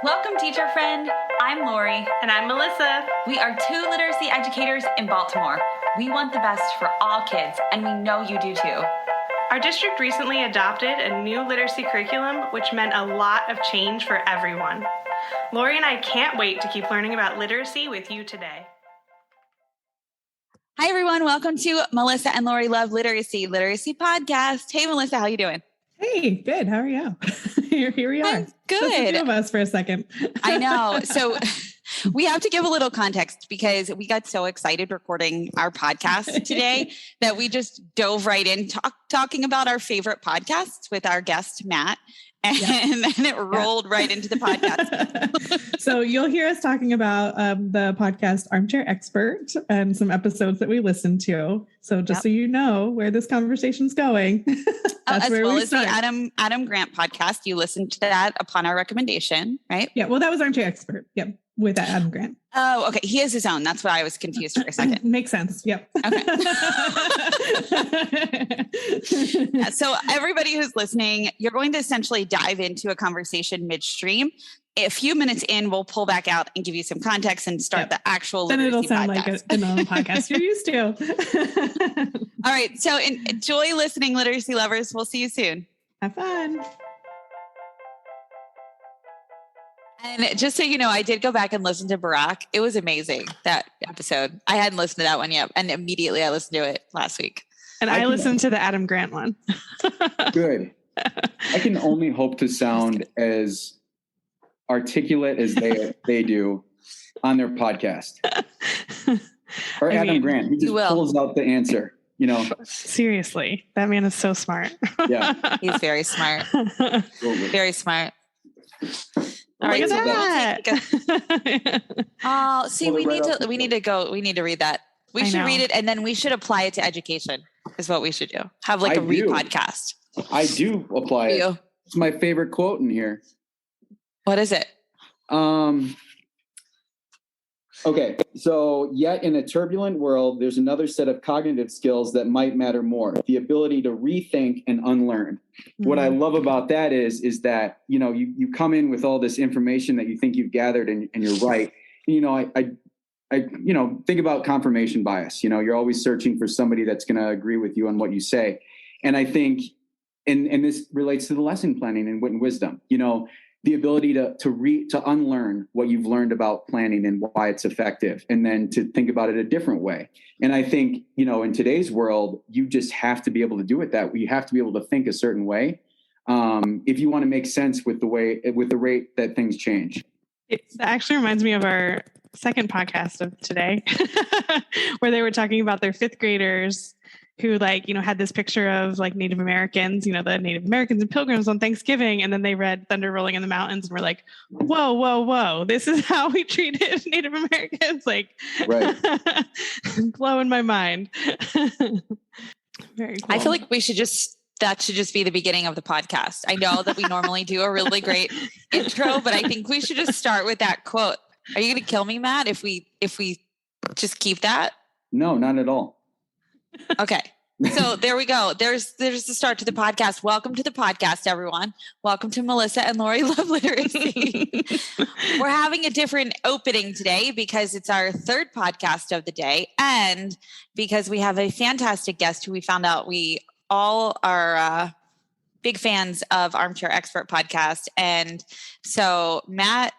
Welcome, teacher friend. I'm Lori. And I'm Melissa. We are two literacy educators in Baltimore. We want the best for all kids, and we know you do too. Our district recently adopted a new literacy curriculum, which meant a lot of change for everyone. Lori and I can't wait to keep learning about literacy with you today. Hi, everyone. Welcome to Melissa and Lori Love Literacy Podcast. Hey, Melissa, how you doing? Hey, good. How are you? Here we are. I'm good. Just the two of us for a second. I know. So we have to give a little context because we got so excited recording our podcast today that we just dove right in talking about our favorite podcasts with our guest, Matt. And then it rolled right into the podcast. So you'll hear us talking about the podcast Armchair Expert and some episodes that we listened to. So just so you know where this conversation's going. That's as where well we as start. the Adam Grant podcast. You listened to that upon our recommendation, right? Yeah. Well, that was Armchair Expert. Yep. With Adam Grant. Oh, okay. He has his own. That's why I was confused for a second. Makes sense. Yep. Okay. Yeah, so everybody who's listening, you're going to essentially dive into a conversation midstream. A few minutes in, we'll pull back out and give you some context and start the actual Then literacy it'll sound podcast. like a normal podcast you're used to. All right. So enjoy listening, literacy lovers. We'll see you soon. Have fun. And just so you know, I did go back and listen to Barack. It was amazing, that episode. I hadn't listened to that one yet. And immediately I listened to it last week. And I listened to the Adam Grant one. Good. I can only hope to sound as articulate as they do on their podcast. Or Adam Grant, he just pulls out the answer, you know. Seriously, that man is so smart. Yeah. He's very smart. Very smart. All right. Look at that. Oh, see, we need to read that. We should read it, and then we should apply it to education is what we should do. Have like a read podcast. I do apply it. It's my favorite quote in here. What is it? Okay. So yet in a turbulent world, there's another set of cognitive skills that might matter more. The ability to rethink and unlearn. Mm-hmm. What I love about that is that, you know, you come in with all this information that you think you've gathered and you're right. You know, I think about confirmation bias. You know, you're always searching for somebody that's going to agree with you on what you say. And I think, and this relates to the lesson planning and wit and wisdom, you know, the ability to unlearn what you've learned about planning and why it's effective, and then to think about it a different way. And I think, you know, in today's world, you just have to be able to do it that way. You have to be able to think a certain way if you want to make sense with the rate that things change. It actually reminds me of our second podcast of today, where they were talking about their fifth graders who, like, you know, had this picture of like Native Americans, you know, the Native Americans and Pilgrims on Thanksgiving. And then they read Thunder Rolling in the Mountains and were like, whoa, whoa, whoa, this is how we treated Native Americans. Like, right. blowing my mind. Very cool. I feel like that should just be the beginning of the podcast. I know that we normally do a really great intro, but I think we should just start with that quote. Are you going to kill me, Matt, if we just keep that? No, not at all. Okay. So there we go. There's the start to the podcast. Welcome to the podcast, everyone. Welcome to Melissa and Lori Love Literacy. We're having a different opening today because it's our third podcast of the day, and because we have a fantastic guest who we found out we all are big fans of Armchair Expert podcast. And so Matt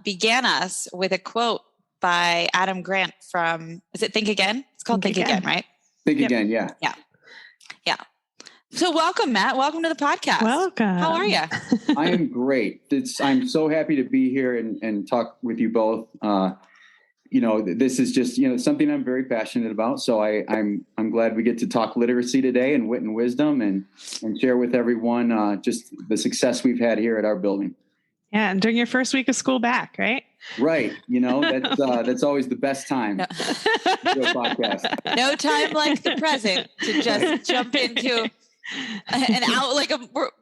began us with a quote by Adam Grant from, is it Think Again? It's called Think Again, right? Think Again, yeah. Yeah. So welcome, Matt. Welcome to the podcast. Welcome. How are you? I am great. I'm so happy to be here and talk with you both. You know, this is just, you know, something I'm very passionate about. So I'm glad we get to talk literacy today and wit and wisdom and share with everyone just the success we've had here at our building. Yeah, and during your first week of school back, right? Right. You know, that's always the best time. No. To do a podcast. No time like the present to just jump into an hour,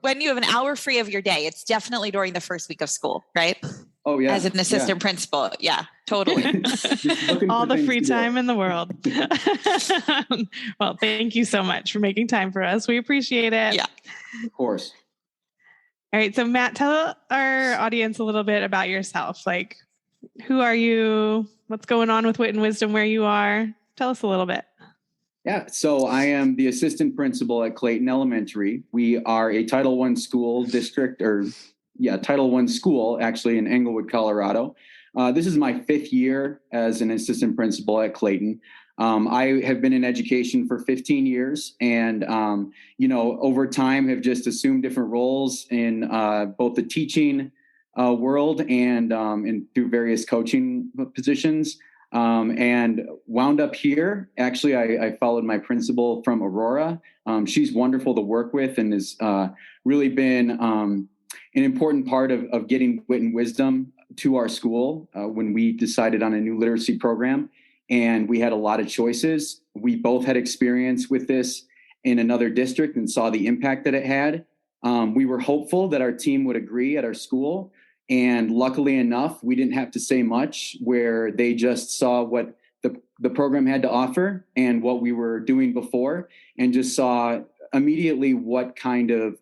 when you have an hour free of your day. It's definitely during the first week of school, right? Oh yeah. As an assistant principal. Yeah, totally. All the free time in the world. Well, thank you so much for making time for us. We appreciate it. Yeah. Of course. All right. So Matt, tell our audience a little bit about yourself. Like, who are you? What's going on with Wit and Wisdom where you are? Tell us a little bit. Yeah, so I am the assistant principal at Clayton Elementary. We are a Title I school district, Title I school actually in Englewood, Colorado. This is my 5th year as an assistant principal at Clayton. I have been in education for 15 years and, over time have just assumed different roles in both the teaching world and through various coaching positions. And wound up here. Actually, I followed my principal from Aurora. She's wonderful to work with and has really been an important part of getting Wit and Wisdom to our school when we decided on a new literacy program. And we had a lot of choices. We both had experience with this in another district and saw the impact that it had. We were hopeful that our team would agree at our school. And luckily enough, we didn't have to say much, where they just saw what the program had to offer and what we were doing before, and just saw immediately what kind of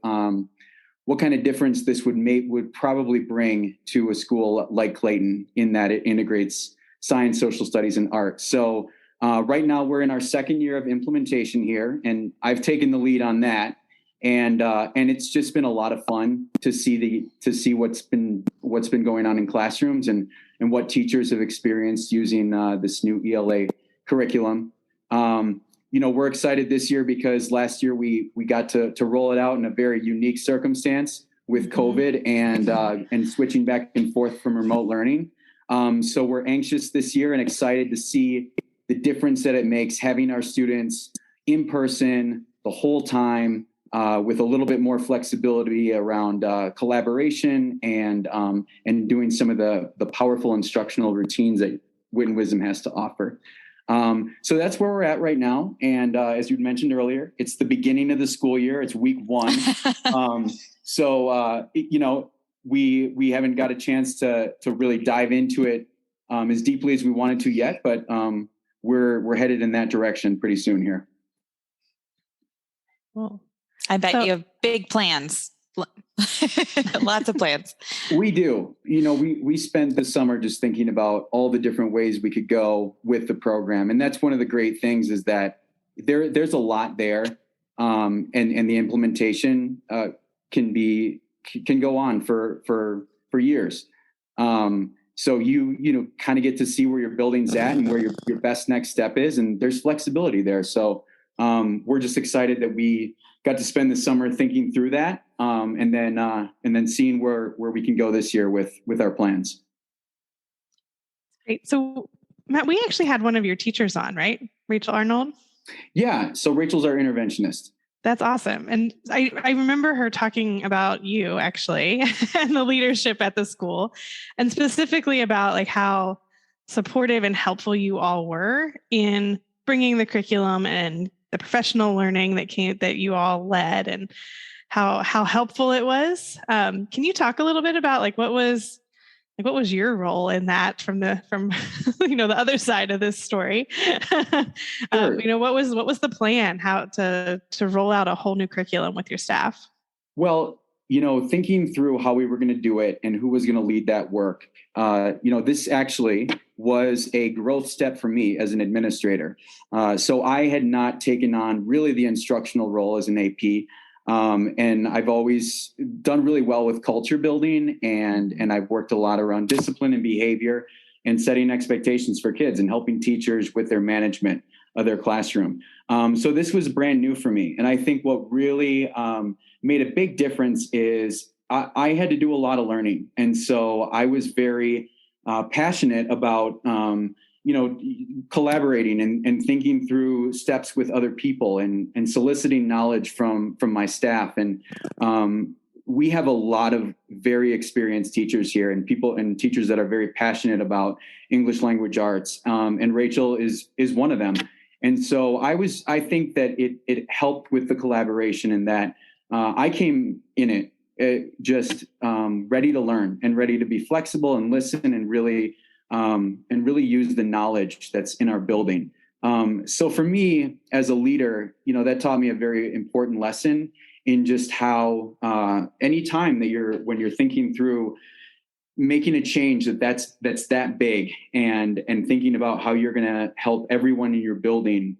difference this would probably bring to a school like Clayton, in that it integrates science, social studies, and art. So right now we're in our 2nd year of implementation here, and I've taken the lead on that. And it's just been a lot of fun to see what's been going on in classrooms and what teachers have experienced using this new ELA curriculum. We're excited this year because last year we got to roll it out in a very unique circumstance with COVID and switching back and forth from remote learning. So we're anxious this year and excited to see the difference that it makes having our students in person the whole time. With a little bit more flexibility around collaboration and doing some of the powerful instructional routines that Wit and Wisdom has to offer. So that's where we're at right now. And as you mentioned earlier, it's the beginning of the school year. It's week 1. We haven't got a chance to really dive into it as deeply as we wanted to yet, but we're headed in that direction pretty soon here. Well, I bet you have big plans. Lots of plans. We do. We spent the summer just thinking about all the different ways we could go with the program. And that's one of the great things, is that there's a lot there. And the implementation can go on for years. So you kind of get to see where your building's at and where your best next step is. And there's flexibility there. So we're just excited that we got to spend the summer thinking through that, and then seeing where we can go this year with our plans. Great. So Matt, we actually had one of your teachers on, right? Rachel Arnold. Yeah. So Rachel's our interventionist. That's awesome. And I remember her talking about you actually and the leadership at the school, and specifically about like how supportive and helpful you all were in bringing the curriculum and the professional learning that you all led, and how helpful it was. Can you talk a little bit about what was your role in that from the other side of this story? Sure. What was the plan, how to roll out a whole new curriculum with your staff? Well, thinking through how we were going to do it and who was going to lead that work, this actually was a growth step for me as an administrator. So I had not taken on really the instructional role as an AP. And I've always done really well with culture building, and I've worked a lot around discipline and behavior and setting expectations for kids and helping teachers with their management of their classroom. So this was brand new for me. And I think what really made a big difference is I had to do a lot of learning. And so I was very passionate about collaborating and thinking through steps with other people and soliciting knowledge from my staff. And we have a lot of very experienced teachers here, and teachers that are very passionate about English language arts. And Rachel is one of them. And so I think that it helped with the collaboration, in that I came in it just ready to learn and ready to be flexible and listen and really use the knowledge that's in our building. So for me as a leader, that taught me a very important lesson in just how anytime that when you're thinking through making a change that's that big and thinking about how you're going to help everyone in your building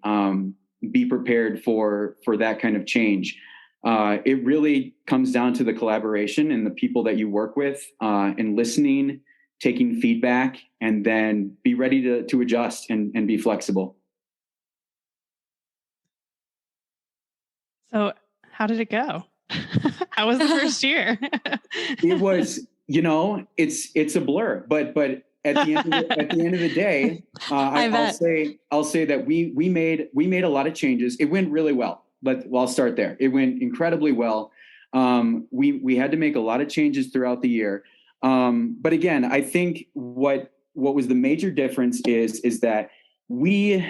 be prepared for that kind of change. It really comes down to the collaboration and the people that you work with, and listening, taking feedback, and then be ready to adjust and be flexible. So how did it go? How was the first year? It was, it's a blur, but at the end of the day, I'll say that we made a lot of changes. It went really well, but I'll start there. It went incredibly well. We had to make a lot of changes throughout the year. But again, I think what was the major difference is that we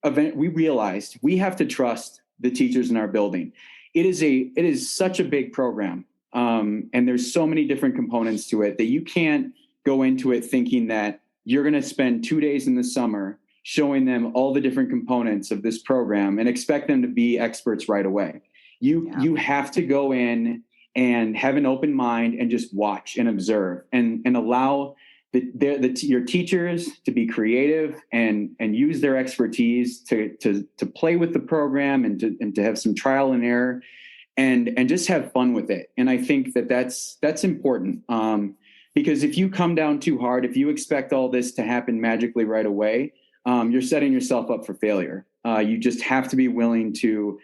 realized we have to trust the teachers in our building. It is such a big program. And there's so many different components to it that you can't go into it thinking that you're going to spend 2 days in the summer showing them all the different components of this program and expect them to be experts right away. You have to go in and have an open mind and just watch and observe and allow your teachers to be creative and use their expertise to play with the program and to have some trial and error and just have fun with it. And I think that's important, because if you come down too hard, if you expect all this to happen magically right away, you're setting yourself up for failure. You just have to be willing to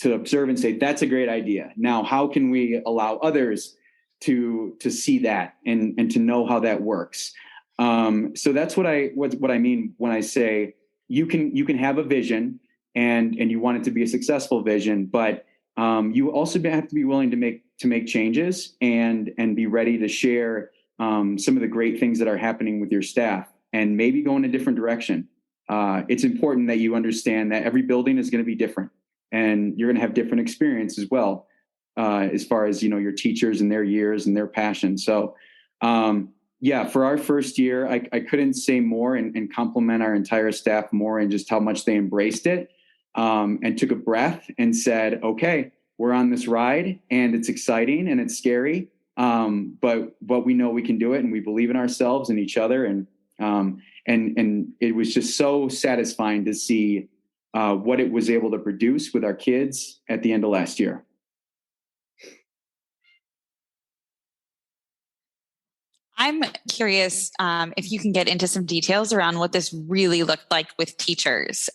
observe and say, that's a great idea. Now, how can we allow others to see that and to know how that works? So that's what I mean when I say you can have a vision and you want it to be a successful vision, but you also have to be willing to make changes and be ready to share some of the great things that are happening with your staff and maybe go in a different direction. It's important that you understand that every building is going to be different and you're going to have different experience as well, as far as, your teachers and their years and their passion. So, for our first year, I couldn't say more and compliment our entire staff more and just how much they embraced it, and took a breath and said, okay, we're on this ride and it's exciting and it's scary. But we know we can do it and we believe in ourselves and each other. And it was just so satisfying to see what it was able to produce with our kids at the end of last year. I'm curious if you can get into some details around what this really looked like with teachers.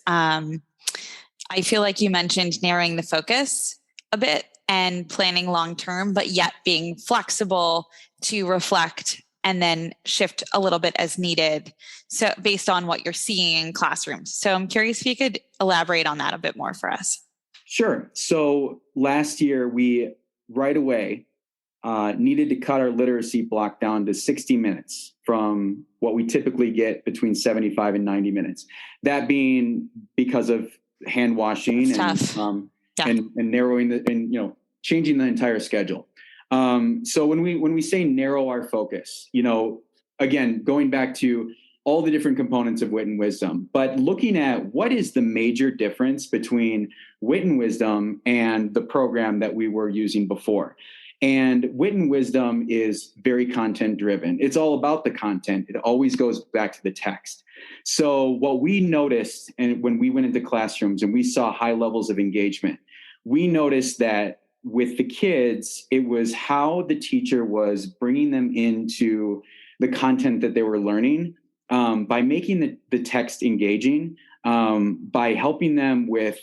I feel like you mentioned narrowing the focus a bit and planning long-term, but yet being flexible to reflect and then shift a little bit as needed. So based on what you're seeing in classrooms. So I'm curious if you could elaborate on that a bit more for us. Sure. So last year we right away needed to cut our literacy block down to 60 minutes from what we typically get between 75 and 90 minutes. That being because of hand washing and narrowing changing the entire schedule. So when we say narrow our focus, again, going back to all the different components of wit and wisdom, but looking at what is the major difference between wit and wisdom and the program that we were using before. And wit and wisdom is very content driven. It's all about the content. It always goes back to the text. So what we noticed, and when we went into classrooms and we saw high levels of engagement, we noticed that with the kids, it was how the teacher was bringing them into the content that they were learning, by making the text engaging, by helping them with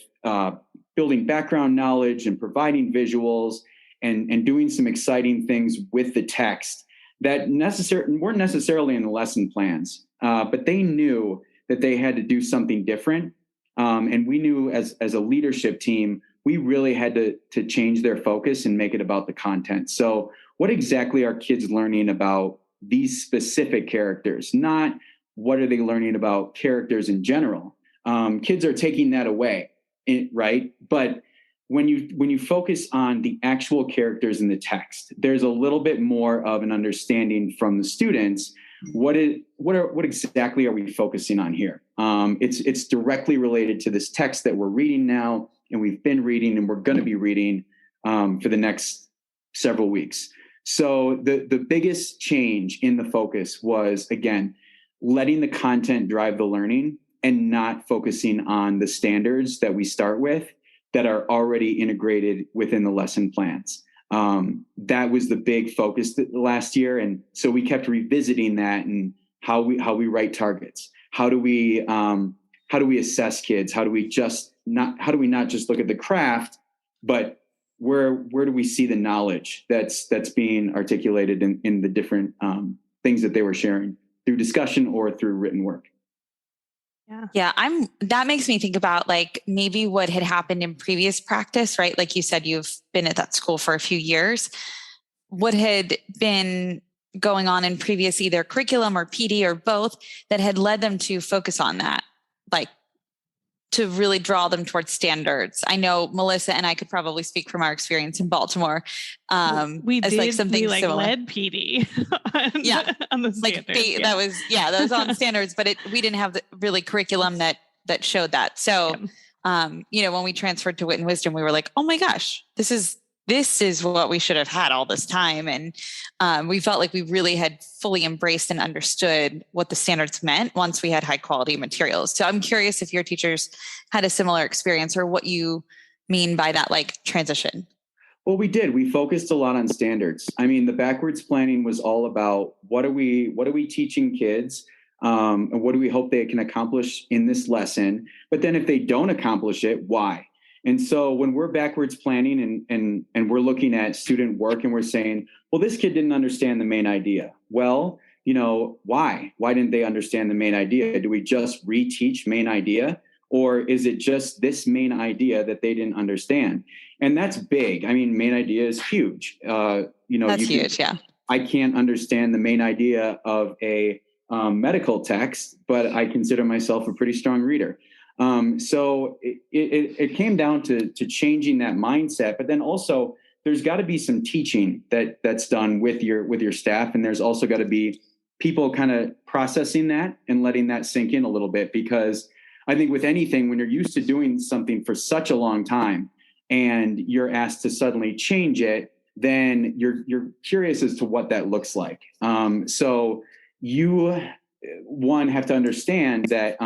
building background knowledge and providing visuals and doing some exciting things with the text that weren't necessarily in the lesson plans, but they knew that they had to do something different. And we knew as a leadership team, we really had to change their focus and make it about the content. So what exactly are kids learning about these specific characters? Not what are they learning about characters in general? Kids are taking that away, right? But when you focus on the actual characters in the text, there's a little bit more of an understanding from the students. What exactly are we focusing on here? It's directly related to this text that we're reading now, and we've been reading, and we're going to be reading for the next several weeks. So the biggest change in the focus was, again, letting the content drive the learning and not focusing on the standards that we start with that are already integrated within the lesson plans. That was the big focus last year. And so we kept revisiting that and how we write targets. How do we assess kids? How do we not just look at the craft, but where do we see the knowledge that's being articulated in the different things that they were sharing through discussion or through written work? Yeah. That makes me think about like maybe what had happened in previous practice, right? Like you said, you've been at that school for a few years. What had been going on in previous either curriculum or PD or both that had led them to focus on that, like to really draw them towards standards. I know Melissa and I could probably speak from our experience in Baltimore. We as did, like something we like similar. led PD on the standards. Like that was on standards, but we didn't have the really curriculum that showed that. So, when we transferred to Wit and Wisdom, we were like, oh my gosh, this is what we should have had all this time. And we felt like we really had fully embraced and understood what the standards meant once we had high quality materials. So I'm curious if your teachers had a similar experience or what you mean by that, like transition. Well, we did. We focused a lot on standards. I mean, the backwards planning was all about what are we teaching kids? And what do we hope they can accomplish in this lesson? But then if they don't accomplish it, why? And so when we're backwards planning and we're looking at student work and we're saying, well, this kid didn't understand the main idea. Well, why? Why didn't they understand the main idea? Do we just reteach main idea? Or is it just this main idea that they didn't understand? And that's big. I mean, main idea is huge. That's huge. Yeah. I can't understand the main idea of a medical text, but I consider myself a pretty strong reader. So it came down to changing that mindset, but then also there's got to be some teaching that's done with your staff. And there's also got to be people kind of processing that and letting that sink in a little bit, because I think with anything, when you're used to doing something for such a long time and you're asked to suddenly change it, then you're curious as to what that looks like. So you have to understand that,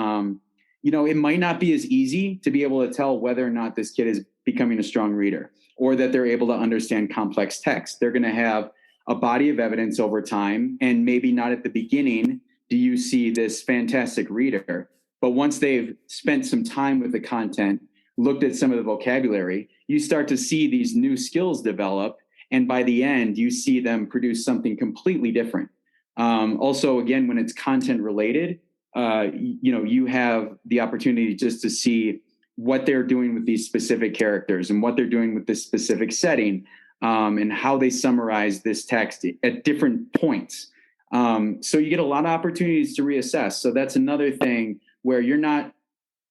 it might not be as easy to be able to tell whether or not this kid is becoming a strong reader or that they're able to understand complex text. They're going to have a body of evidence over time, and maybe not at the beginning do you see this fantastic reader. But once they've spent some time with the content, looked at some of the vocabulary, you start to see these new skills develop. And by the end, you see them produce something completely different. Also, again, when it's content related, you have the opportunity just to see what they're doing with these specific characters and what they're doing with this specific setting, and how they summarize this text at different points. So you get a lot of opportunities to reassess. So that's another thing where you're not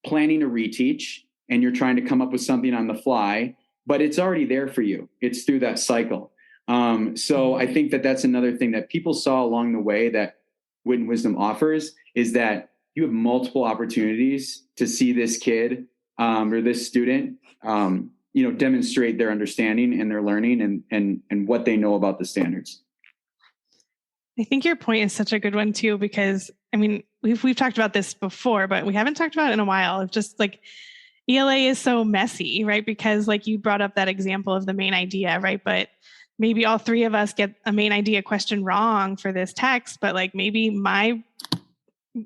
planning to reteach and you're trying to come up with something on the fly, but it's already there for you. It's through that cycle. So I think that's another thing that people saw along the way that Wit and Wisdom offers, is that you have multiple opportunities to see this kid or this student, demonstrate their understanding and their learning and what they know about the standards. I think your point is such a good one too, because I mean, we've talked about this before, but we haven't talked about it in a while. It's just like ELA is so messy, right? Because like you brought up that example of the main idea, right? But maybe all three of us get a main idea question wrong for this text, but like maybe my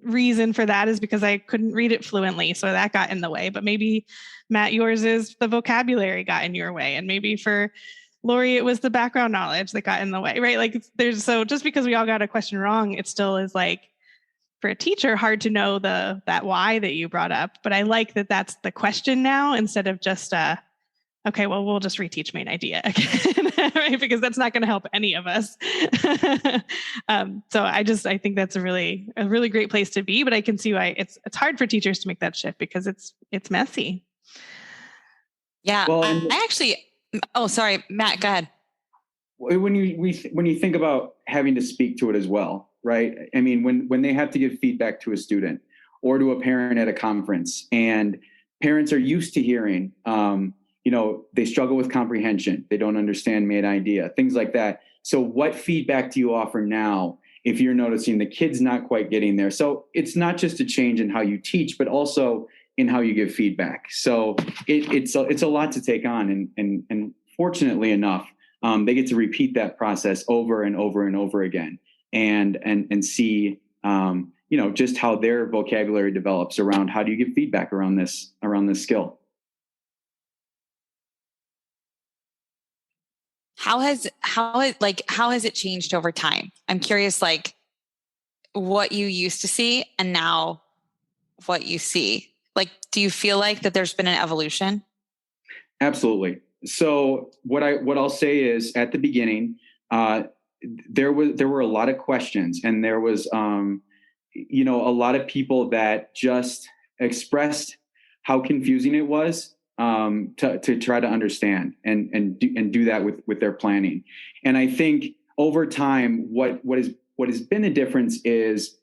reason for that is because I couldn't read it fluently. So that got in the way. But maybe Matt, yours is the vocabulary got in your way. And maybe for Lori, it was the background knowledge that got in the way, right? Like so just because we all got a question wrong, it still is like, for a teacher, hard to know that why that you brought up. But I like that that's the question now, instead of just okay, well, we'll just reteach main idea again, right? Because that's not going to help any of us. So I think that's a really great place to be. But I can see why it's hard for teachers to make that shift, because it's messy. Yeah, well, I actually. Oh, sorry, Matt. Go ahead. When you think about having to speak to it as well, right? I mean, when they have to give feedback to a student or to a parent at a conference, and parents are used to hearing, they struggle with comprehension. They don't understand made idea, things like that. So what feedback do you offer now if you're noticing the kid's not quite getting there? So it's not just a change in how you teach, but also in how you give feedback. So it's a lot to take on. And fortunately enough, they get to repeat that process over and over and over again and see, just how their vocabulary develops around how do you give feedback around this skill. How has it changed over time? I'm curious, like what you used to see and now what you see. Like, do you feel like that there's been an evolution? Absolutely. So what I'll say is at the beginning, there were a lot of questions, and there was, a lot of people that just expressed how confusing it was to try to understand and do that with their planning. And I think over time, what has been a difference is,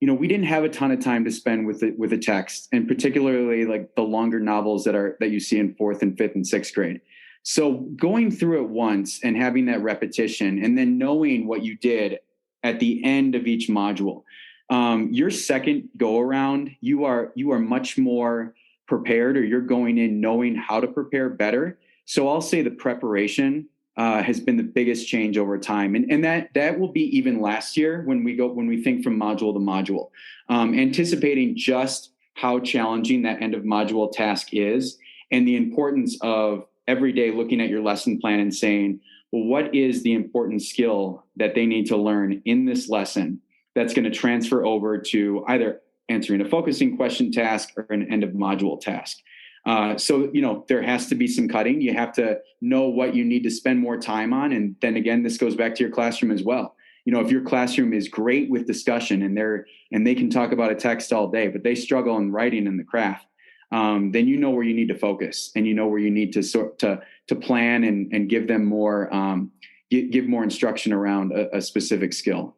we didn't have a ton of time to spend with a text, and particularly like the longer novels that you see in 4th and 5th and 6th grade. So going through it once and having that repetition, and then knowing what you did at the end of each module, your second go around, you are much more prepared, or you're going in knowing how to prepare better. So I'll say the preparation has been the biggest change over time. And that will be even last year when we think from module to module, anticipating just how challenging that end of module task is, and the importance of every day looking at your lesson plan and saying, well, what is the important skill that they need to learn in this lesson that's going to transfer over to either answering a focusing question task or an end of module task. So there has to be some cutting. You have to know what you need to spend more time on. And then again, this goes back to your classroom as well. If your classroom is great with discussion and they can talk about a text all day, but they struggle in writing and the craft, then you know where you need to focus, and you know where you need to plan and give them more, give more instruction around a specific skill.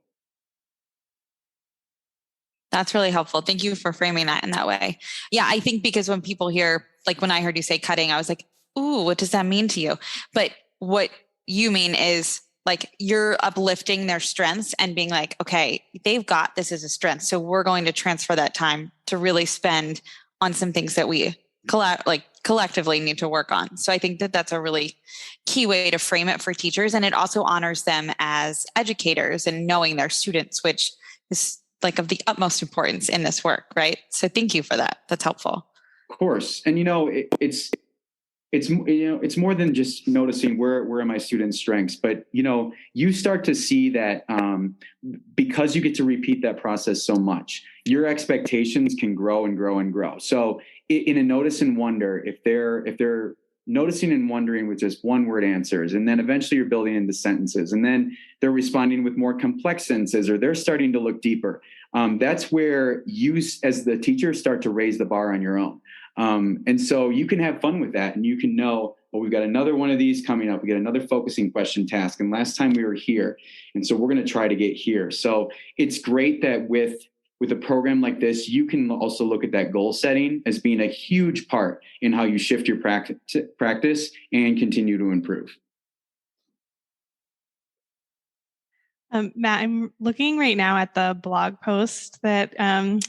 That's really helpful. Thank you for framing that in that way. Yeah, I think because when people hear, like when I heard you say cutting, I was like, ooh, what does that mean to you? But what you mean is like you're uplifting their strengths and being like, okay, they've got this as a strength. So we're going to transfer that time to really spend on some things that we collectively need to work on. So I think that that's a really key way to frame it for teachers. And it also honors them as educators and knowing their students, which is like of the utmost importance in this work, right? So thank you for that. That's helpful. Of course. And it's more than just noticing where are my students' strengths, but you start to see that because you get to repeat that process so much, your expectations can grow and grow and grow. So in a notice and wonder, if they're noticing and wondering with just one word answers, and then eventually you're building into sentences, and then they're responding with more complex sentences, or they're starting to look deeper. That's where you as the teacher start to raise the bar on your own. And so you can have fun with that, and you can know, well, we've got another one of these coming up. We got another focusing question task. And last time we were here. And so we're going to try to get here. So it's great that with a program like this, you can also look at that goal setting as being a huge part in how you shift your practice and continue to improve. Matt, I'm looking right now at the blog post that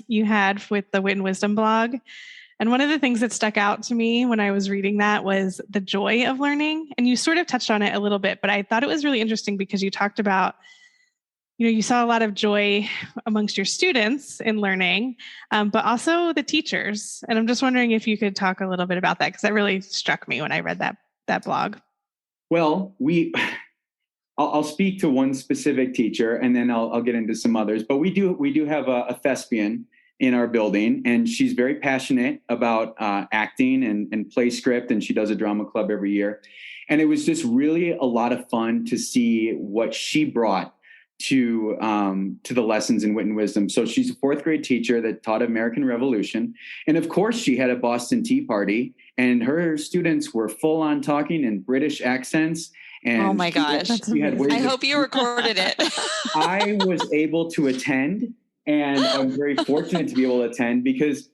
you had with the Wit and Wisdom blog. And one of the things that stuck out to me when I was reading that was the joy of learning. And you sort of touched on it a little bit, but I thought it was really interesting because you talked about, you saw a lot of joy amongst your students in learning, but also the teachers. And I'm just wondering if you could talk a little bit about that, because that really struck me when I read that blog. Well, I'll speak to one specific teacher, and then I'll get into some others. But we do have a thespian in our building, and she's very passionate about acting and play script, and she does a drama club every year. And it was just really a lot of fun to see what she brought to the lessons in Wit and Wisdom. So she's a 4th grade teacher that taught American Revolution. And of course she had a Boston Tea Party, and her students were full on talking in British accents. And oh my gosh. I hope you recorded it. I was able to attend, and I'm very fortunate to be able to attend because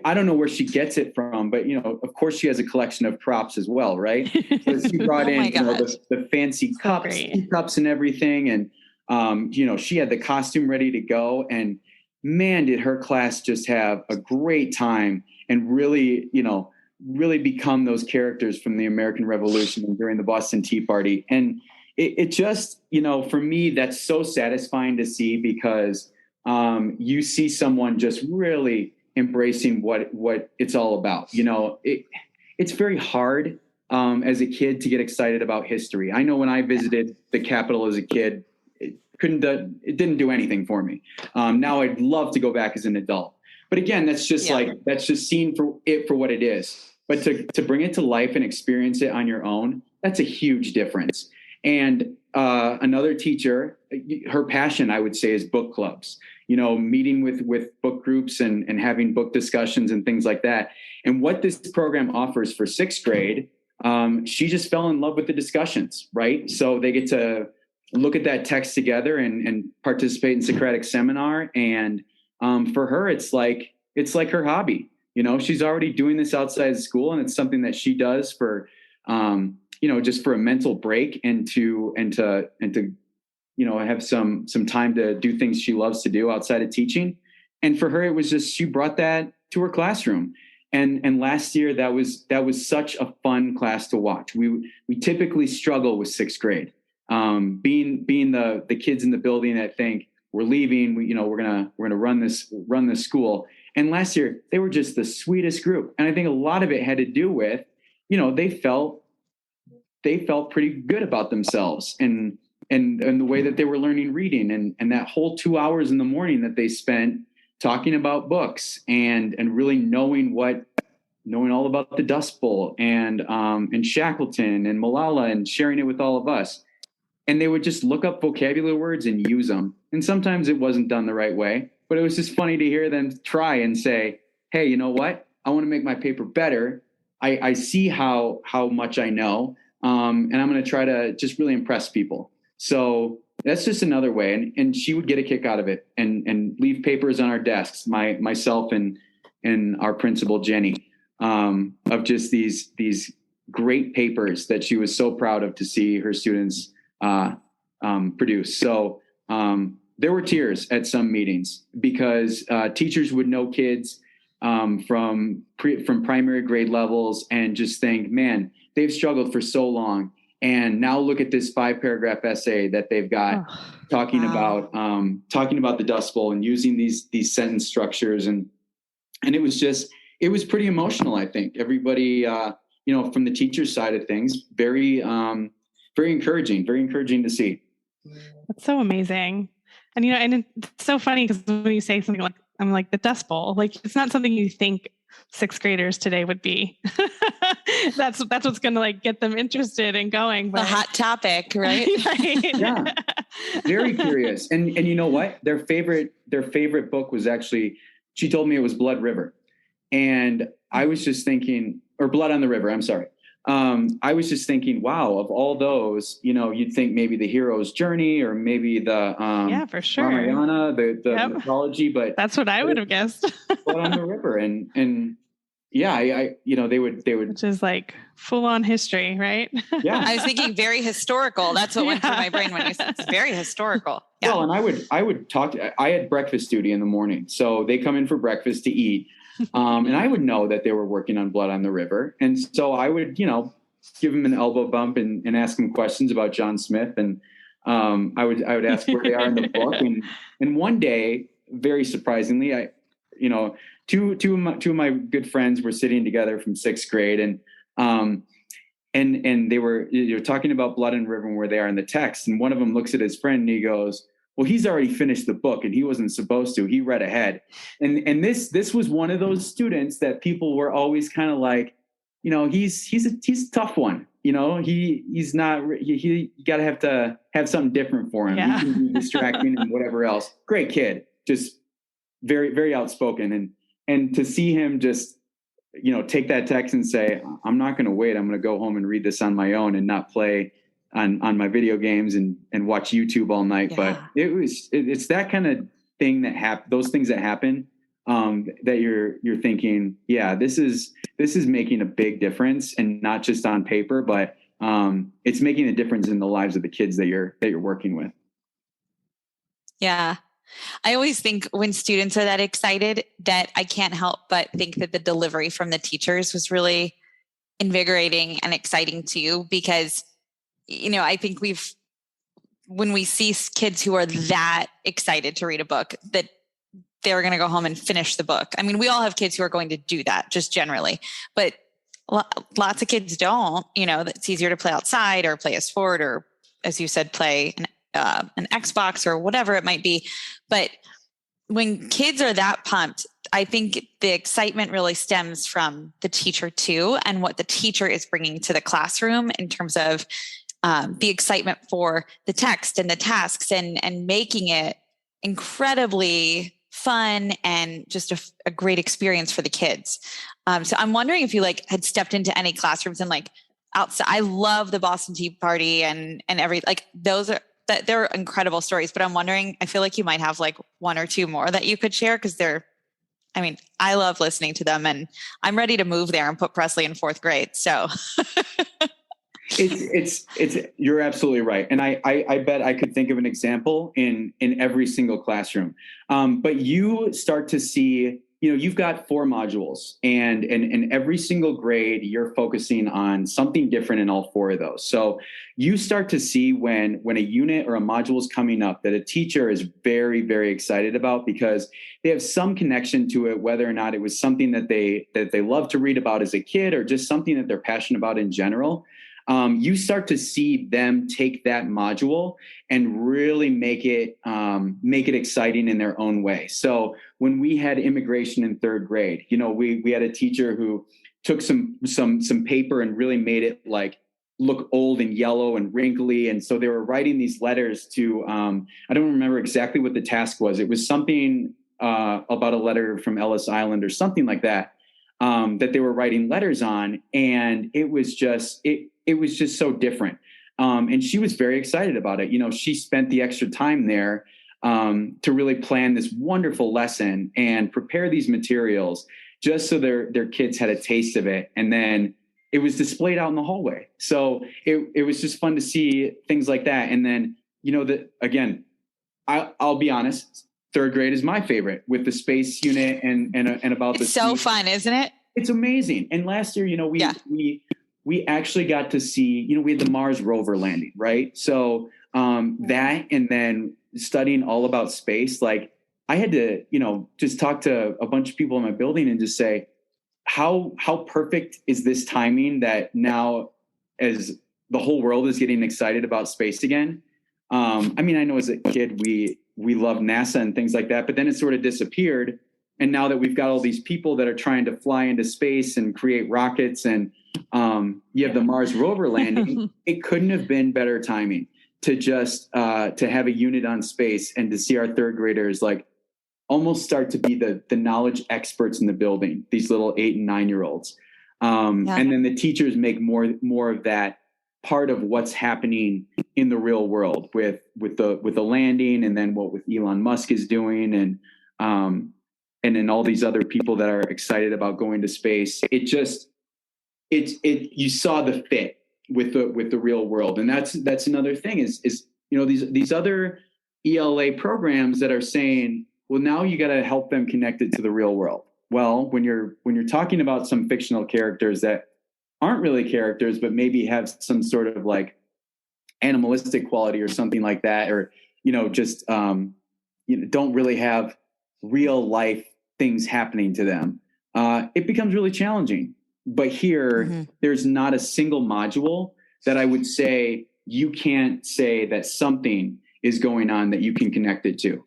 I don't know where she gets it from, but of course she has a collection of props as well, right? So she brought in the fancy cups, teacups and everything. And, she had the costume ready to go. And man, did her class just have a great time and really, really become those characters from the American Revolution and during the Boston Tea Party. And it just, for me, that's so satisfying to see because you see someone just really embracing what it's all about. It's very hard as a kid to get excited about history. I know when I visited the Capitol as a kid, it didn't do anything for me. Now I'd love to go back as an adult. But again, that's just that's just seeing for what it is. But to bring it to life and experience it on your own, that's a huge difference. And another teacher, her passion, I would say, is book clubs. Meeting with book groups and having book discussions and things like that. And what this program offers for sixth grade, she just fell in love with the discussions, right? So they get to look at that text together and participate in Socratic seminar. And for her, it's like her hobby. She's already doing this outside of school, and it's something that she does for, just for a mental break and to have some time to do things she loves to do outside of teaching. And for her, it was just, she brought that to her classroom. And last year, that was such a fun class to watch. We typically struggle with sixth grade, being the kids in the building that think we're leaving, we're going to run this school. And last year they were just the sweetest group. And I think a lot of it had to do with, they felt pretty good about themselves and the way that they were learning reading and that whole 2 hours in the morning that they spent talking about books and really knowing all about the Dust Bowl and Shackleton and Malala and sharing it with all of us. And they would just look up vocabulary words and use them. And sometimes it wasn't done the right way, but it was just funny to hear them try and say, hey, you know what? I want to make my paper better. I see how much I know. And I'm going to try to just really impress people. So that's just another way. And she would get a kick out of it and leave papers on our desks, myself and our principal, Jenny, of just these great papers that she was so proud of to see her students produce. So there were tears at some meetings because teachers would know kids from primary grade levels and just think, man, they've struggled for so long. And now look at this 5-paragraph essay that they've got talking about the Dust Bowl and using these sentence structures. And it was pretty emotional. I think everybody, from the teacher's side of things, very encouraging to see. That's so amazing. And, and it's so funny because when you say something like, I'm like the Dust Bowl, like it's not something you think sixth graders today would be. That's what's going to get them interested and going. But, the hot topic, right? Right. Yeah. Very curious. And you know what? Their favorite book was actually, she told me it was Blood River. And I was just thinking, or Blood on the River, I'm sorry. I was just thinking, wow, of all those, you'd think maybe the hero's journey or maybe the for sure, Ramayana, the mythology, but that's what I would have guessed. Blood on the River, and yeah, they would, which is like full on history, right? Yeah, I was thinking very historical. That's what went through my brain when you said it's very historical. Yeah. Well, and I would talk. I had breakfast duty in the morning, so they come in for breakfast to eat. And I would know that they were working on Blood on the River. And so I would, give them an elbow bump and ask them questions about John Smith. And I would ask where they are in the book. And one day, very surprisingly, two of my good friends were sitting together from sixth grade and they were talking about Blood and River and where they are in the text. And one of them looks at his friend and he goes, well, he's already finished the book and he wasn't supposed to. He read ahead. And this was one of those students that people were always kind of like, he's a tough one. He's not, he got to have something different for him. Yeah. He can be distracting and whatever else. Great kid, just very, very outspoken. And to see him just, take that text and say, I'm not going to wait. I'm going to go home and read this on my own and not play on my video games and watch YouTube all night. Yeah. But it's that kind of thing those things that happen that you're thinking, yeah, this is making a big difference, and not just on paper, but it's making a difference in the lives of the kids that you're working with. Yeah. I always think when students are that excited that I can't help but think that the delivery from the teachers was really invigorating and exciting too, because, I think when we see kids who are that excited to read a book, that they're going to go home and finish the book. I mean, we all have kids who are going to do that just generally, but lots of kids don't. It's easier to play outside or play a sport, or, as you said, play an Xbox or whatever it might be. But when kids are that pumped, I think the excitement really stems from the teacher too, and what the teacher is bringing to the classroom in terms of the excitement for the text and the tasks, and making it incredibly fun and just a great experience for the kids. So I'm wondering if you had stepped into any classrooms and outside. I love the Boston Tea Party and those are they're incredible stories, but I'm wondering, I feel like you might have one or two more that you could share, because I love listening to them, and I'm ready to move there and put Presley in 4th grade. So it's you're absolutely right. And I bet I could think of an example in every single classroom. But you start to see, you've got 4 modules, and in every single grade, you're focusing on something different in all 4 of those. So you start to see when a unit or a module is coming up that a teacher is very, very excited about, because they have some connection to it, whether or not it was something that they love to read about as a kid, or just something that they're passionate about in general. You start to see them take that module and really make it exciting in their own way. So when we had immigration in 3rd grade, we had a teacher who took some paper and really made it look old and yellow and wrinkly. And so they were writing these letters to, I don't remember exactly what the task was. It was something about a letter from Ellis Island or something like that, that they were writing letters on. And it was just so different. And she was very excited about it. She spent the extra time there to really plan this wonderful lesson and prepare these materials just so their kids had a taste of it. And then it was displayed out in the hallway. So it was just fun to see things like that. And then, again, I'll be honest, 3rd grade is my favorite, with the space unit and about the. It's so fun, isn't it? It's amazing. And last year, we actually got to see, we had the Mars rover landing, right? So that, and then studying all about space, I had to, just talk to a bunch of people in my building and just say, how perfect is this timing that now, as the whole world is getting excited about space again. I know as a kid, we loved NASA and things like that, but then it sort of disappeared. And now that we've got all these people that are trying to fly into space and create rockets, and you have the Mars rover landing, it couldn't have been better timing to just to have a unit on space and to see our 3rd graders almost start to be the knowledge experts in the building, these little 8 and 9-year-olds. And then the teachers make more of that part of what's happening in the real world with the landing, and then what Elon Musk is doing, and then all these other people that are excited about going to space. You saw the fit with the real world. And that's another thing is these other ELA programs that are saying, well, now you got to help them connect it to the real world. Well, when you're talking about some fictional characters that aren't really characters, but maybe have some sort of animalistic quality or something like that, or, just, don't really have real life things happening to them, it becomes really challenging. But here, there's not a single module that I would say you can't say that something is going on that you can connect it to.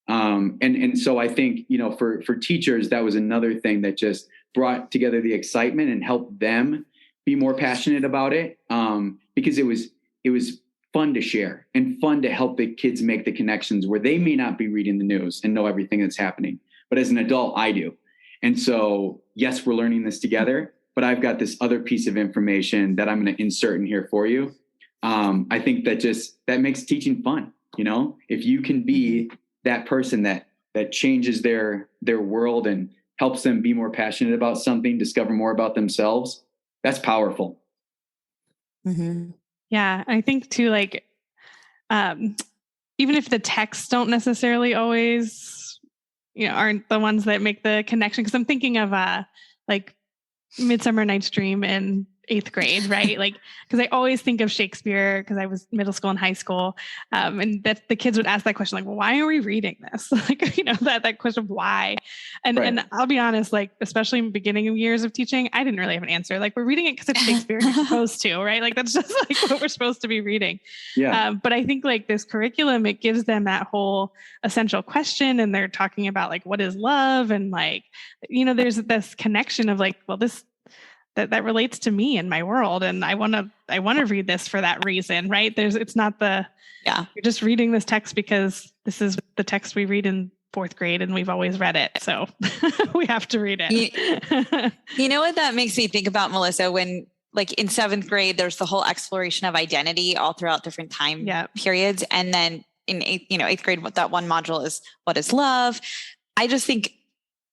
And so I think, for teachers, that was another thing that just brought together the excitement and helped them be more passionate about it. Because it was fun to share and fun to help the kids make the connections where they may not be reading the news and know everything that's happening. But as an adult, I do. And so, yes, we're learning this together, but I've got this other piece of information that I'm going to insert in here for you. I think that makes teaching fun. If you can be that person that that changes their world and helps them be more passionate about something, discover more about themselves, that's powerful. Mm-hmm. Yeah. I think too, like, even if the texts don't necessarily always, aren't the ones that make the connection. Cause I'm thinking of, like Midsummer Night's Dream in 8th grade, right? Like, because I always think of Shakespeare because I was middle school and high school, and that the kids would ask that question, like, well, "Why are we reading this?" Like, that question of why. And Right. and I'll be honest, like, especially in the beginning of years of teaching, I didn't really have an answer. Like, we're reading it because it's Shakespeare, and you're supposed to, right? Like, that's just like what we're supposed to be reading. Yeah. But I think like this curriculum, it gives them that whole essential question, and they're talking about like what is love, and like, there's this connection of like, well, this. That relates to me and my world. And I want to read this for that reason, right? It's not you're just reading this text because this is the text we read in 4th grade and we've always read it. So we have to read it. You know what that makes me think about, Melissa, when like in 7th grade, there's the whole exploration of identity all throughout different time periods. And then in 8th grade, what that one module is, what is love? I just think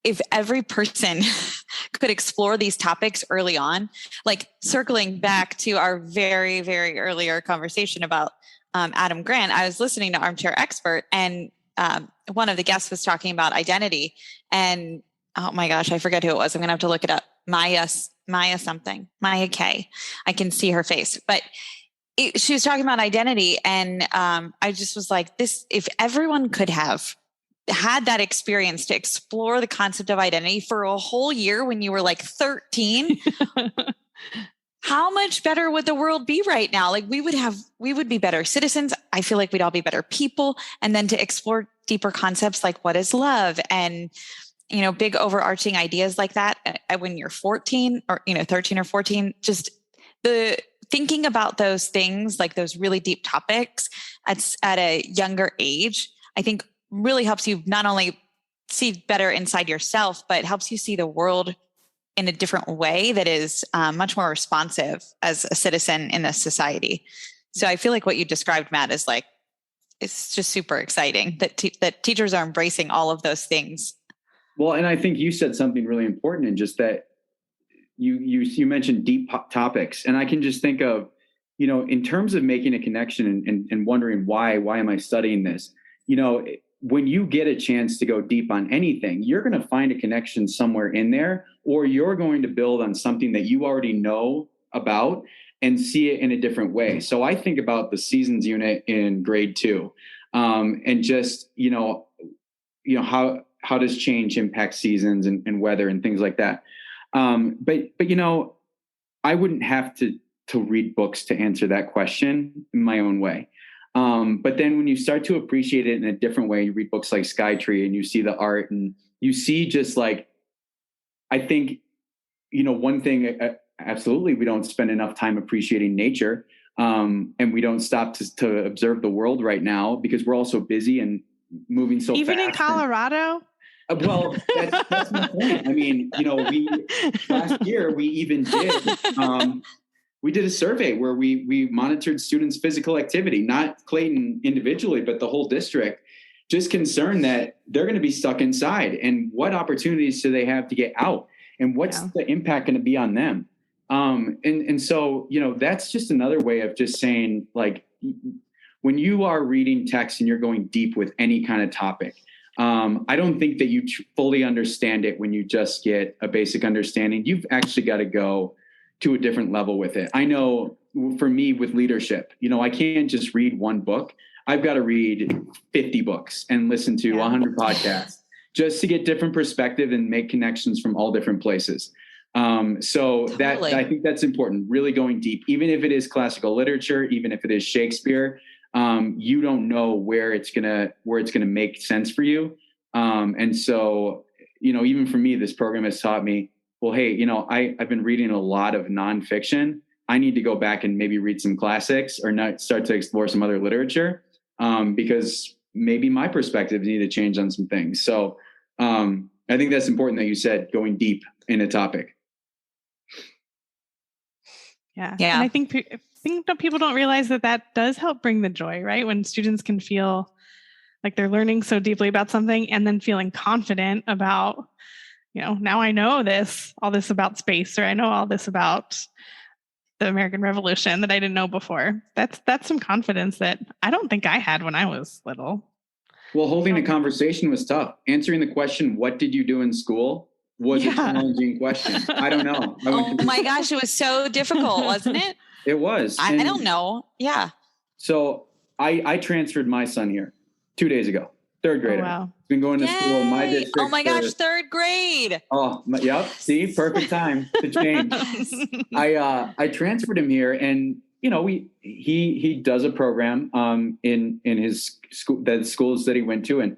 if every person could explore these topics early on, like circling back to our very, very earlier conversation about Adam Grant, I was listening to Armchair Expert, and one of the guests was talking about identity. And oh my gosh, I forget who it was. I'm going to have to look it up. Maya something, Maya K. I can see her face, but she was talking about identity. And I just was like, if everyone could have had that experience to explore the concept of identity for a whole year when you were like 13, how much better would the world be right now? Like we would be better citizens. I feel like we'd all be better people. And then to explore deeper concepts like what is love and, big overarching ideas like that when you're 14 or, 13 or 14, just the thinking about those things, like those really deep topics at a younger age, I think really helps you not only see better inside yourself, but helps you see the world in a different way that is much more responsive as a citizen in this society. So I feel like what you described, Matt, is like, it's just super exciting that that teachers are embracing all of those things. Well, and I think you said something really important in just that you mentioned deep topics, and I can just think of, in terms of making a connection and wondering why am I studying this? When you get a chance to go deep on anything, you're going to find a connection somewhere in there, or you're going to build on something that you already know about and see it in a different way. So I think about the seasons unit in grade 2, and just, how does change impact seasons and weather and things like that. But I wouldn't have to read books to answer that question in my own way. But then when you start to appreciate it in a different way, you read books like Skytree and you see the art and you see just like, I think, one thing, absolutely, we don't spend enough time appreciating nature. And we don't stop to observe the world right now because we're all so busy and moving so even fast. In Colorado? Well, that's my point. I mean, last year we even did a survey where we monitored students' physical activity, not Clayton individually, but the whole district, just concerned that they're going to be stuck inside. And what opportunities do they have to get out? And what's the impact going to be on them? And so, that's just another way of just saying, like, when you are reading text and you're going deep with any kind of topic, I don't think that you fully understand it when you just get a basic understanding. You've actually got to go to a different level with it. I know for me with leadership, I can't just read one book. I've got to read 50 books and listen to 100 podcasts just to get different perspective and make connections from all different places. So totally. I think that's important, really going deep, even if it is classical literature, even if it is Shakespeare, you don't know where it's going to make sense for you. And so, even for me, this program has taught me, well, hey, I've been reading a lot of nonfiction. I need to go back and maybe read some classics or not start to explore some other literature, because maybe my perspectives need to change on some things. So I think that's important that you said going deep in a topic. Yeah. And I think that people don't realize that does help bring the joy, right? When students can feel Like they're learning so deeply about something and then feeling confident about, now I know all this about space, or I know all this about the American Revolution that I didn't know before. That's some confidence that I don't think I had when I was little. Well, holding a conversation was tough. Answering the question, what did you do in school, was a challenging question. I don't know. Oh my gosh, it was so difficult, wasn't it? It was. I don't know. Yeah. So I transferred my son here 2 days ago, third grader. Oh, wow. He's been going to school in my district. Oh my gosh, third grade. Oh, yep. See, perfect time to change. I transferred him here, and he does a program in his school, the schools that he went to, and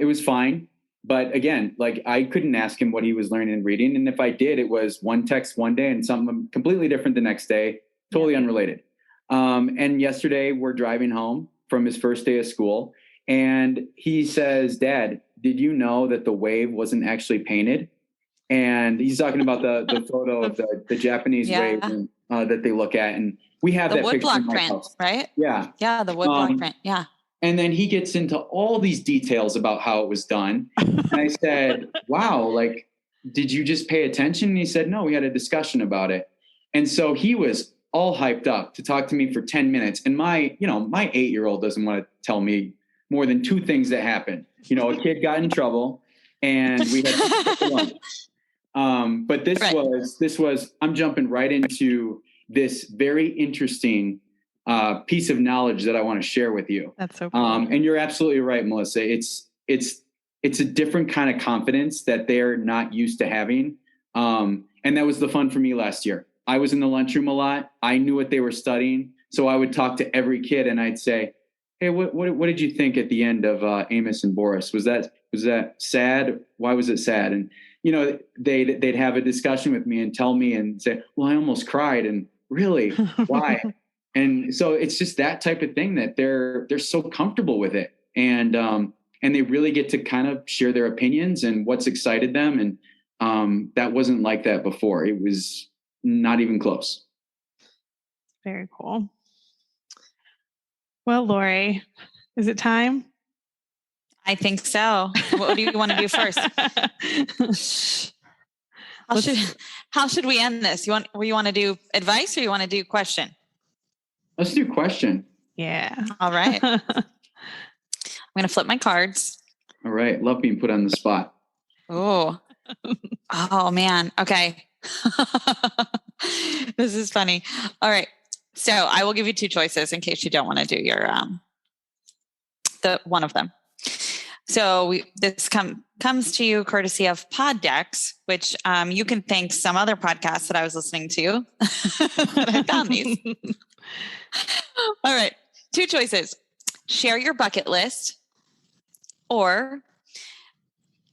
it was fine. But again, like I couldn't ask him what he was learning and reading, and if I did, it was one text one day and something completely different the next day, totally unrelated. And yesterday we're driving home from his first day of school, and he says, "Dad, did you know that the wave wasn't actually painted?" And he's talking about the photo of the Japanese wave that they look at, and we have the that picture woodblock in my print, house. right? Yeah, yeah, the woodblock print. Yeah. And then he gets into all these details about how it was done, and I said, "Wow, like, did you just pay attention?" And he said, "No, we had a discussion about it." And so he was all hyped up to talk to me for 10 minutes. And my 8-year-old doesn't want to tell me more than two things that happened. A kid got in trouble and we had to lunch. But this was, I'm jumping right into this very interesting piece of knowledge that I want to share with you. That's so cool. And you're absolutely right, Melissa. It's a different kind of confidence that they're not used to having. And that was the fun for me last year. I was in the lunchroom a lot. I knew what they were studying. So I would talk to every kid and I'd say, "Hey, what did you think at the end of Amos and Boris? Was that sad? Why was it sad?" And, they'd have a discussion with me and tell me and say, "Well, I almost cried." And really, why? And so it's just that type of thing that they're so comfortable with it. And they really get to kind of share their opinions and what's excited them. And that wasn't like that before. It was not even close. Very cool. Well, Lori, is it time? I think so. What do you want to do first? How should we end this? You want to do advice or you want to do question? Let's do question. Yeah. All right. I'm going to flip my cards. All right. Love being put on the spot. Oh man. Okay. This is funny. All right. So I will give you two choices in case you don't want to do your, the one of them. So this comes to you courtesy of Poddex, which you can thank some other podcasts that I was listening to. I found these. All right. Two choices. Share your bucket list, or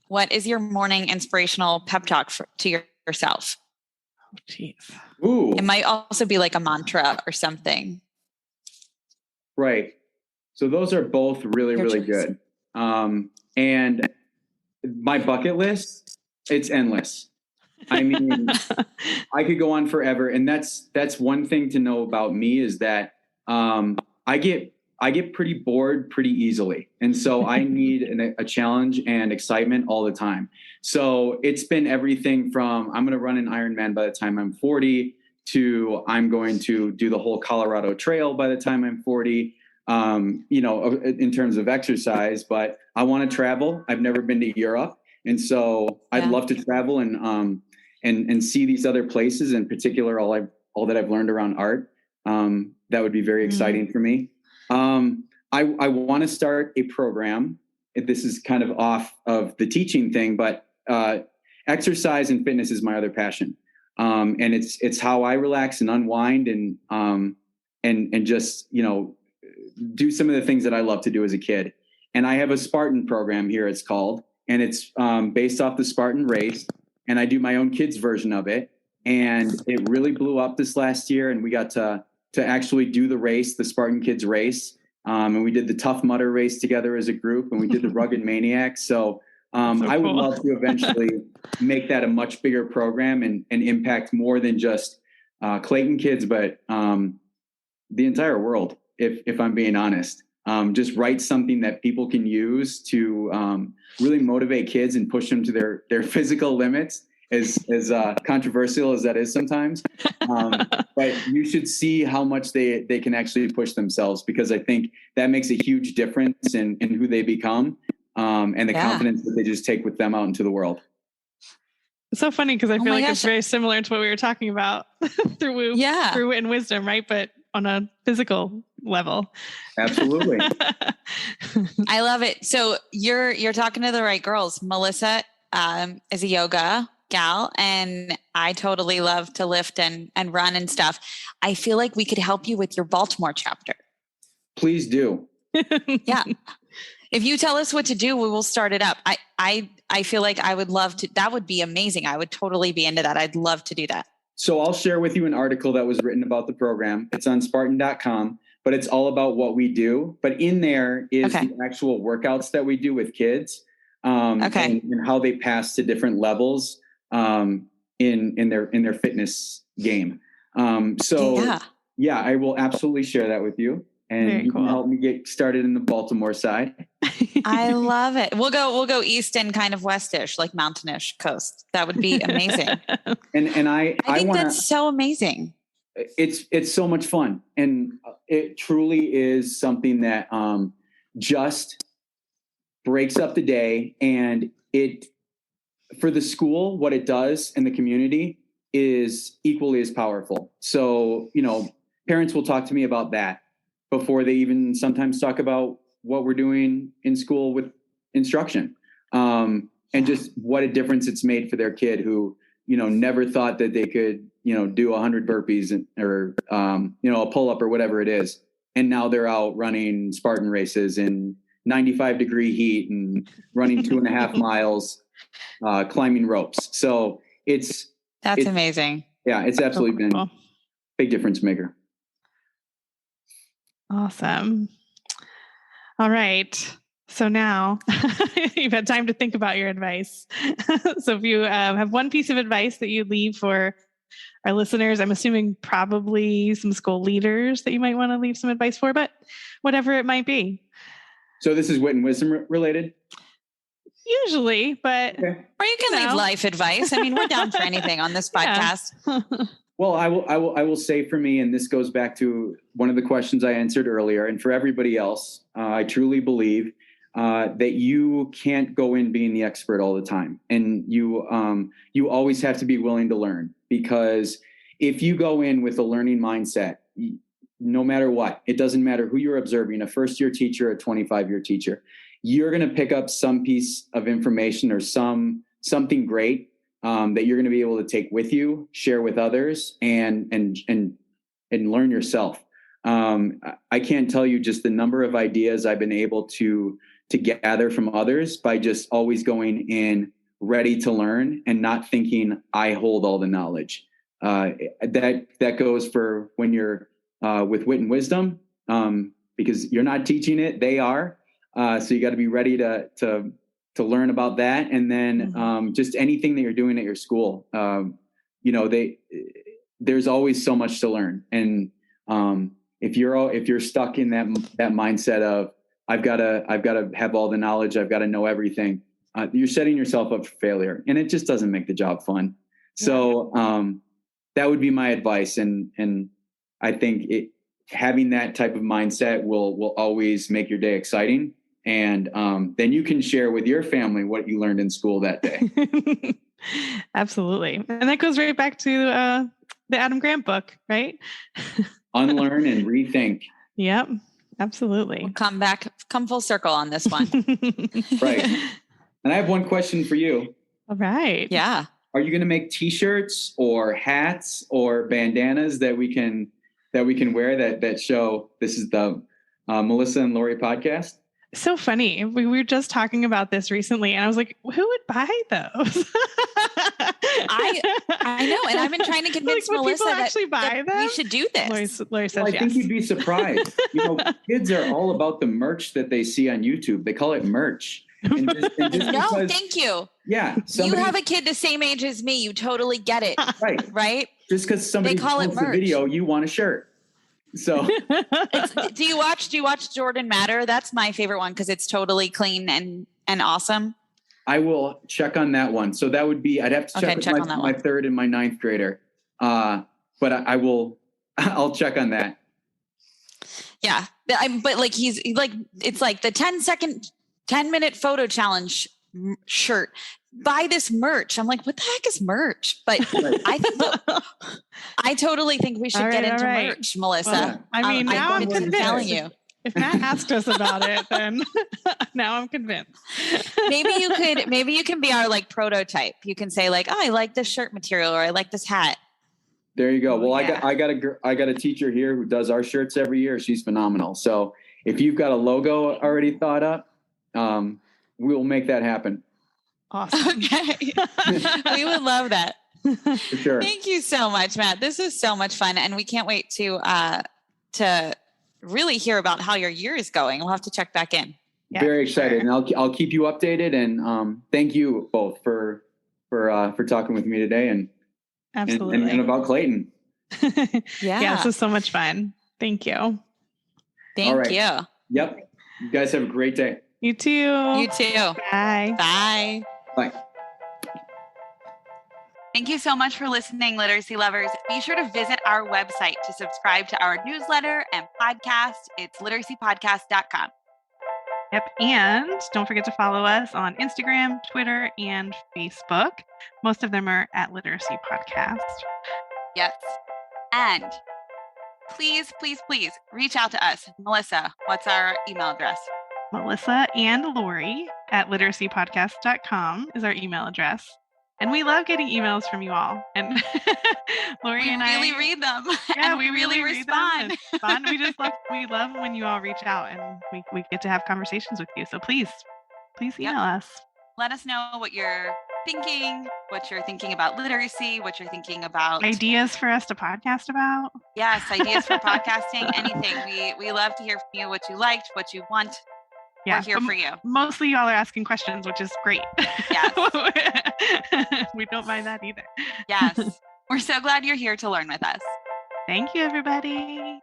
what is your morning inspirational pep talk to yourself? Oh, geez. Ooh. It might also be like a mantra or something. Right. So those are both really, really good. And my bucket list, it's endless. I mean, I could go on forever. And that's one thing to know about me is that I get pretty bored pretty easily. And so I need a challenge and excitement all the time. So it's been everything from I'm going to run an Ironman by the time I'm 40 to I'm going to do the whole Colorado Trail by the time I'm 40, in terms of exercise. But I want to travel. I've never been to Europe. And so I'd love to travel and see these other places, in particular, all that I've learned around art. That would be very exciting for me. I want to start a program. This is kind of off of the teaching thing, but exercise and fitness is my other passion. And it's how I relax and unwind and just, do some of the things that I love to do as a kid. And I have a Spartan program here, it's called, and it's based off the Spartan race. And I do my own kids version of it. And it really blew up this last year. And we got to actually do the race, the Spartan Kids race. And we did the Tough Mudder race together as a group, and we did the Rugged Maniacs. So I would love to eventually make that a much bigger program and impact more than just Clayton kids, but the entire world, if I'm being honest. just write something that people can use to really motivate kids and push them to their physical limits, as controversial as that is sometimes. But you should see how much they can actually push themselves, because I think that makes a huge difference in who they become, and the confidence that they just take with them out into the world. It's so funny because I feel like it's very similar to what we were talking about through Wit and Wisdom, right? But on a physical level. Absolutely. I love it. So you're talking to the right girls. Melissa is a yoga gal, and I totally love to lift and run and stuff. I feel like we could help you with your Baltimore chapter. Please do. Yeah. If you tell us what to do, we will start it up. I feel like I would love to. That would be amazing. I would totally be into that. I'd love to do that. So I'll share with you an article that was written about the program. It's on Spartan.com, but it's all about what we do. But in there is the actual workouts that we do with kids, and how they pass to different levels in their fitness game. I will absolutely share that with you. And Very you cool. can help me get started in the Baltimore side. I love it. We'll go east and kind of westish, like mountainish coast. That would be amazing. And I think that's so amazing. It's so much fun, and it truly is something that just breaks up the day. And it, for the school, what it does in the community is equally as powerful. So, parents will talk to me about that before they even sometimes talk about what we're doing in school with instruction, and just what a difference it's made for their kid who, never thought that they could, do 100 burpees or, a pull-up or whatever it is. And now they're out running Spartan races in 95-degree heat and running 2.5 miles, climbing ropes. So it's amazing. Yeah, it's absolutely been a big difference maker. Awesome. All right. So now you've had time to think about your advice. So if you have one piece of advice that you'd leave for our listeners, I'm assuming probably some school leaders that you might want to leave some advice for, but whatever it might be. So this is Wit and Wisdom related? Usually, but... Okay. Or you can leave life advice. I mean, we're down for anything on this podcast. Well, I will say for me, and this goes back to one of the questions I answered earlier, and for everybody else, I truly believe that you can't go in being the expert all the time, and you always have to be willing to learn. Because if you go in with a learning mindset, no matter what, it doesn't matter who you're observing, a first-year teacher, a 25-year teacher, you're going to pick up some piece of information or something great that you're going to be able to take with you, share with others, and learn yourself. I can't tell you just the number of ideas I've been able to gather from others by just always going in ready to learn and not thinking I hold all the knowledge. That goes for when you're with Wit and Wisdom, because you're not teaching it, they are. So you got to be ready to learn about that. And then just anything that you're doing at your school, there's always so much to learn. And if you're stuck in that mindset of I've got to have all the knowledge, I've got to know everything, you're setting yourself up for failure, and it just doesn't make the job fun. Yeah. So that would be my advice. And I think having that type of mindset will always make your day exciting. And then you can share with your family what you learned in school that day. Absolutely. And that goes right back to the Adam Grant book, right? Unlearn and Rethink. Yep, absolutely. We'll come full circle on this one. Right. And I have one question for you. All right. Yeah. Are you going to make t-shirts or hats or bandanas that we can wear that show this is the Melissa and Lori podcast? So funny. We were just talking about this recently, and I was like, who would buy those? I know. And I've been trying to convince Melissa that we should do this. Lori says yes. I think you'd be surprised. Kids are all about the merch that they see on YouTube. They call it merch. And no, thank you. Yeah. You have a kid the same age as me. You totally get it. Right. Right? Just because somebody posts a video, you want a shirt. So do you watch Jordan Matter? That's my favorite one because it's totally clean and awesome. I will check on that one. So that would be, I'd have to check with my third and my ninth grader. But I'll check on that. Yeah. But like, it's like the 10-minute photo challenge shirt. Buy this merch. I'm like, what the heck is merch? But I totally think we should get into merch, Melissa. Well, I mean, now I'm convinced. Telling you. If Matt asked us about it, then now I'm convinced. Maybe you can be our like prototype. You can say like, oh, I like this shirt material, or I like this hat. There you go. Well, yeah. I got a teacher here who does our shirts every year. She's phenomenal. So if you've got a logo already thought up, we'll make that happen. Awesome. Okay. We would love that. For sure. Thank you so much, Matt. This is so much fun. And we can't wait to really hear about how your year is going. We'll have to check back in. Yeah, very excited. Sure. And I'll keep you updated. And thank you both for talking with me today and absolutely and about Clayton. Yeah, this was so much fun. Thank you. Thank you. Yep. You guys have a great day. You too. You too. Bye. Bye. Bye. Thank you so much for listening, literacy lovers. Be sure to visit our website to subscribe to our newsletter and podcast. It's literacypodcast.com. Yep. And don't forget to follow us on Instagram, Twitter, and Facebook. Most of them are at Literacy Podcast. Yes. And please, please, please reach out to us. Melissa, what's our email address? Melissa and Lori at literacypodcast.com is our email address. And we love getting emails from you all. And Lori and I really read them. Yeah, and we really respond. It's fun. We love when you all reach out and we get to have conversations with you. So please email us. Let us know what you're thinking, what you're thinking about literacy, what you're thinking about ideas for us to podcast about. Yes, ideas for podcasting, anything. We love to hear from you, what you liked, what you want. Yeah, we're here for you. Mostly y'all are asking questions, which is great. Yes. We don't mind that either. Yes. We're so glad you're here to learn with us. Thank you, everybody.